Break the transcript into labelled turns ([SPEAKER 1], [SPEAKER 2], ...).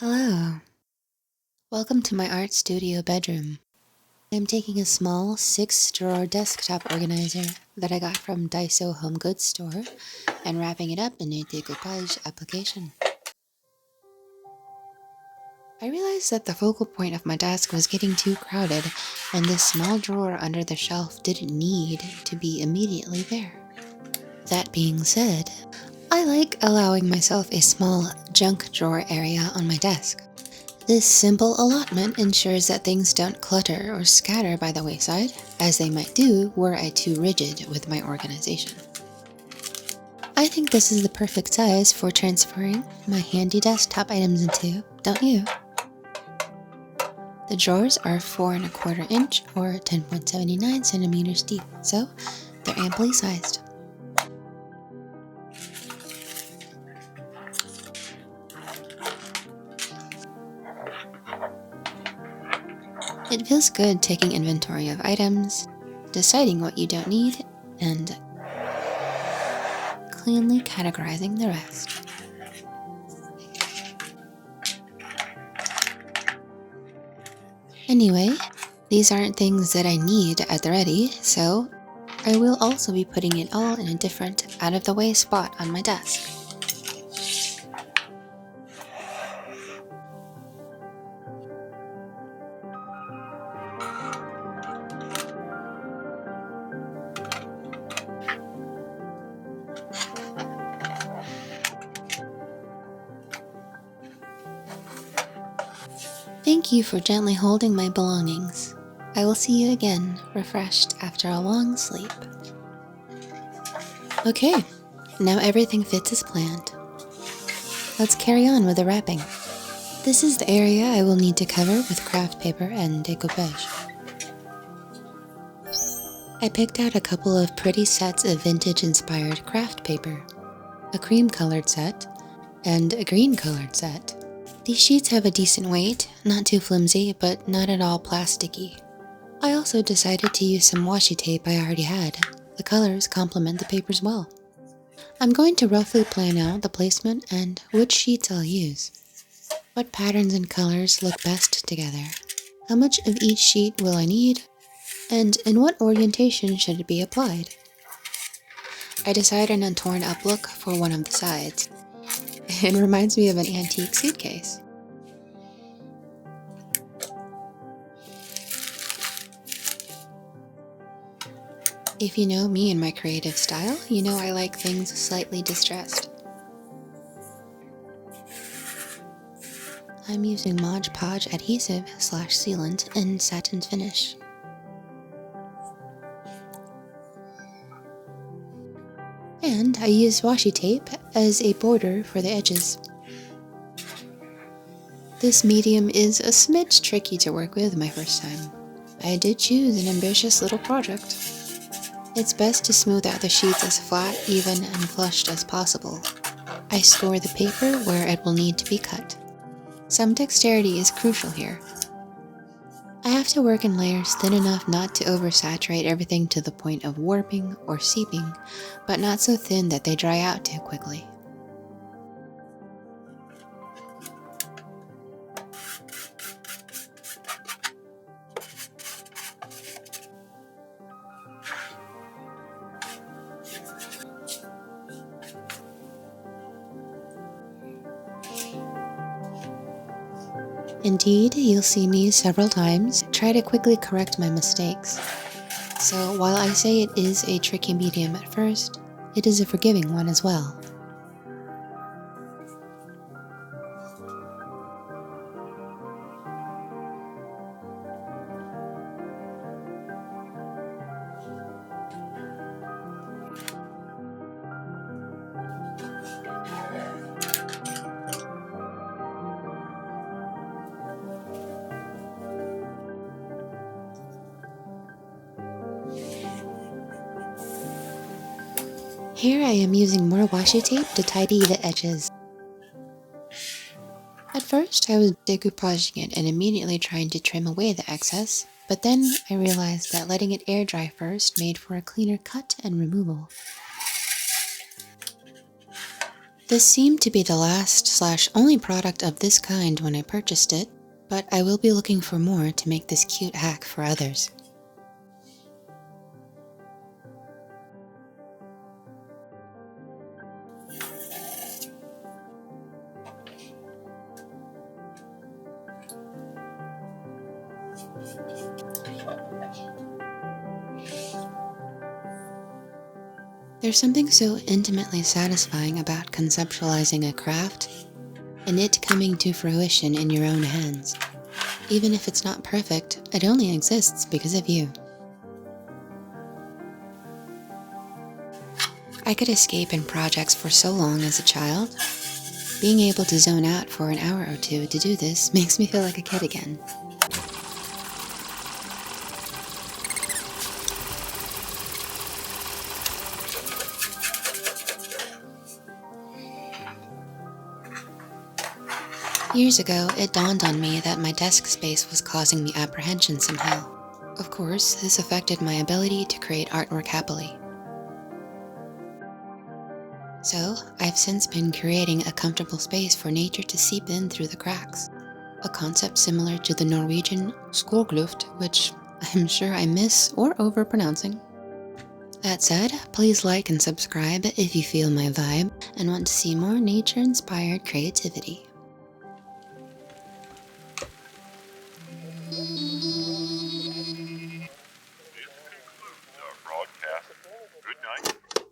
[SPEAKER 1] Hello, welcome to my art studio bedroom. I'm taking a small 6-drawer desktop organizer that I got from Daiso home goods store and wrapping it up in a decoupage application. I realized that the focal point of my desk was getting too crowded and this small drawer under the shelf didn't need to be immediately there. That being said, I like allowing myself a small junk drawer area on my desk. This simple allotment ensures that things don't clutter or scatter by the wayside, as they might do were I too rigid with my organization. I think this is the perfect size for transferring my handy desktop items into, don't you? The drawers are 4¼ inch or 10.79 centimeters deep, so they're amply sized. It feels good taking inventory of items, deciding what you don't need, and cleanly categorizing the rest. Anyway, these aren't things that I need at the ready, so I will also be putting it all in a different, out-of-the-way spot on my desk. Thank you for gently holding my belongings. I will see you again, refreshed after a long sleep. Okay, now everything fits as planned. Let's carry on with the wrapping. This is the area I will need to cover with craft paper and decoupage. I picked out a couple of pretty sets of vintage-inspired craft paper, a cream-colored set, and a green-colored set. These sheets have a decent weight, not too flimsy, but not at all plasticky. I also decided to use some washi tape I already had. The colors complement the papers well. I'm going to roughly plan out the placement and which sheets I'll use. What patterns and colors look best together? How much of each sheet will I need? And in what orientation should it be applied? I decided on a torn up look for one of the sides. It reminds me of an antique suitcase. If you know me and my creative style, you know I like things slightly distressed. I'm using Mod Podge adhesive / sealant in satin finish. And I use washi tape as a border for the edges. This medium is a smidge tricky to work with my first time. I did choose an ambitious little project. It's best to smooth out the sheets as flat, even, and flushed as possible. I score the paper where it will need to be cut. Some dexterity is crucial here. I have to work in layers thin enough not to oversaturate everything to the point of warping or seeping, but not so thin that they dry out too quickly. Indeed, you'll see me several times try to quickly correct my mistakes. So while I say it is a tricky medium at first, it is a forgiving one as well. Here I am using more washi tape to tidy the edges. At first I was decoupaging it and immediately trying to trim away the excess, but then I realized that letting it air dry first made for a cleaner cut and removal. This seemed to be the last/only product of this kind when I purchased it, but I will be looking for more to make this cute hack for others. There's something so intimately satisfying about conceptualizing a craft and it coming to fruition in your own hands. Even if it's not perfect, it only exists because of you. I could escape in projects for so long as a child. Being able to zone out for an hour or two to do this makes me feel like a kid again. Years ago, it dawned on me that my desk space was causing me apprehension somehow. Of course, this affected my ability to create artwork happily. So, I've since been creating a comfortable space for nature to seep in through the cracks. A concept similar to the Norwegian skogluft, which I'm sure I miss or overpronouncing. That said, please like and subscribe if you feel my vibe and want to see more nature-inspired creativity.